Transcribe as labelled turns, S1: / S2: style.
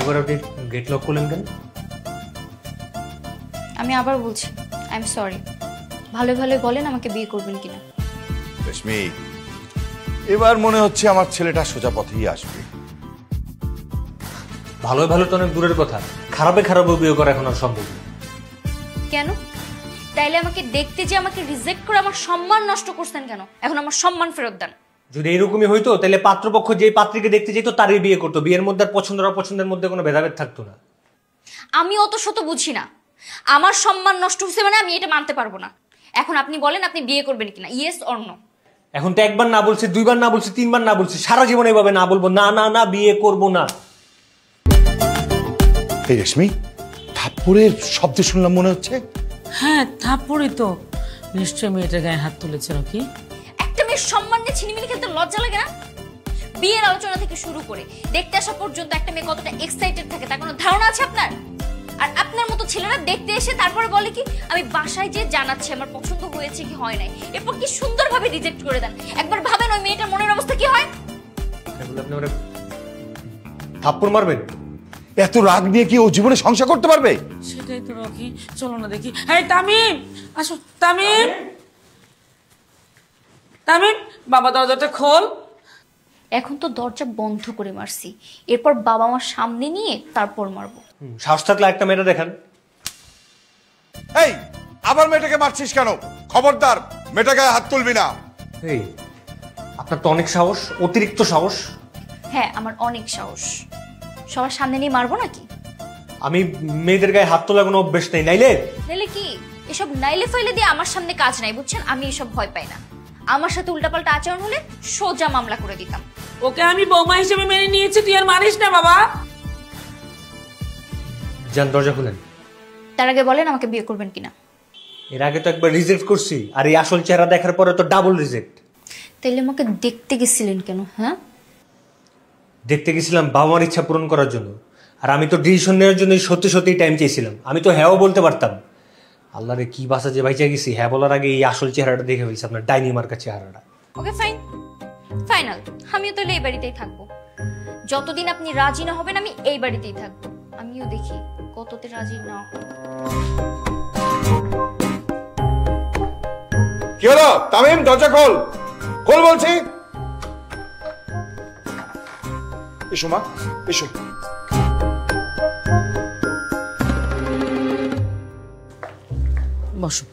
S1: করে আপনি gate lock করলেন কেন?
S2: আমি আবার বলছি, আই এম সরি। ভালো ভালো বলেন আমাকে বিয়ে করবেন কিনা।
S3: রেশমি, এবার মনে হচ্ছে আমার ছেলেটা সোজা পথেই আসবে।
S1: ভালো ভালো তো অনেক দূরের কথা, খারাপে খারাপও বিয়ে করা এখন আর সম্ভব না।
S2: কেন? তাইলে আমাকে দেখতে যে আমাকে রিজেক্ট করে আমার সম্মান নষ্ট করছেন কেন? এখন আমার সম্মান ফেরত দেন।
S1: যদি এরকমই হইতো তাহলে পাত্রপক্ষ যেই পাত্রীকে দেখতে যেত তারই বিয়ে করতো, বিয়ের মধ্যে আর পছন্দ অপছন্দের মধ্যে কোনো ভেদাভেদ থাকতো না।
S2: আমি অত শত বুঝি না, আমার সম্মান নষ্ট হচ্ছে মানে আমি এটা মানতে পারবো না। এখন আপনি বলেন আপনি বিয়ে করবেন কিনা, ইয়েস অর নো।
S1: এখন তো একবার না বলছে, দুইবার না বলছে, তিনবার না বলছে, সারা জীবন এইভাবে না বলবো, না না না বিয়ে করবো না।
S3: এই রেশমি, থাপ্পড়ের শব্দ শুনলাম মনে হচ্ছে।
S4: হ্যাঁ থাপ্পড়ই তো, নিশ্চয়ই মেয়েটার গায়ে হাত তুলেছে নাকি।
S2: একটা মেয়ের সম্মান নিয়ে ছিনিমিনি খেলতে লজ্জা লাগে না? বিয়ের আলোচনা থেকে শুরু করে দেখতে আসা পর্যন্ত একটা মেয়ে কতটা এক্সাইটেড থাকে তার কোনো ধারণা আছে আপনার? আর আপনার মতো ছেলেরা দেখতে এসে তারপরে বলে কি আমি বাসায় যে জানাচ্ছি আমার পছন্দ হয়েছে কি হয় নাই, এরপর কি সুন্দরভাবে রিজেক্ট করে দেন। একবার ভাবেন ওই মেয়েটার মনের অবস্থা কি হয়।
S1: আপনি ওরা থাপ্পড় মারবেন?
S3: এত রাগ নিয়ে কি ও জীবনে সংসার করতে পারবে?
S4: সেটাই তো রকি, চলো না দেখি। হ্যাঁ তামিম, আসো তামিম। তামিম, বাবা দরজাটা খোল।
S2: এখন তো দরজা বন্ধ করে মারছি, এরপর বাবা মার সামনে নিয়ে তারপর মারবো।
S1: সাহস থাকলে একটা মেয়েটা দেখান।
S3: এই, আবার মেয়েটাকে মারছিস কেন? খবরদার, মেয়েটাকে হাত তুলবি না।
S1: এই আপনার তো অনেক সাহস, অতিরিক্ত সাহস।
S2: হ্যাঁ আমার অনেক সাহস, সবার সামনে নিয়ে মারবো নাকি?
S1: আমি মেয়েদের গায়ে হাত তোলার কোনো অভ্যেস নেই। নাইলে
S2: কি এসব নাইলে ফাইলে দিয়ে আমার সামনে কাজ নাই, বুঝছেন? আমি এসব ভয় পাই না। আমার সাথে উল্টাপাল্টা আচরণ হলে সোজা মামলা করে দিতাম।
S4: ওকে আমি বৌমা হিসেবে মেনে নিয়েছি, তুই আর মারিস না বাবা।
S1: যান দরজা খুলেন।
S2: তার আগে বলেন আমাকে বিয়ে করবেন কিনা।
S1: এর আগে তো একবার রিজেক্ট করছি, আর এই আসল চেহারা দেখার পরে তো ডাবল রিজেক্ট।
S2: তাইলে আমাকে দেখতে গেছিলেন কেন? হ্যাঁ
S1: দেখতে গেছিলাম বাবা মার ইচ্ছা পূরণ করার জন্য, আর আমি তো ডিসিশন নেওয়ার জন্য সত্যি সত্যি টাইম চেয়েছিলাম। আমি তো হ্যাঁও বলতে পারতাম। আল্লাহরে কি বাসা যে ভাইচা গেছি, হ্যাঁ বলার আগে এই আসল চেহারাটা দেখে ফেলছি, আপনার ডাইনি মার্কা চেহারাটা।
S2: Okay fine, final. আমিও তাহলে এই বাড়িতেই থাকবো। যতদিন আপনি রাজি না হবেন আমি এই বাড়িতেই থাকবো। আমিও দেখি কততে রাজি না।
S3: কি হলো তামিম? দরজা খোল, খোল বলছি। এসো মা, এসো।
S4: বসো।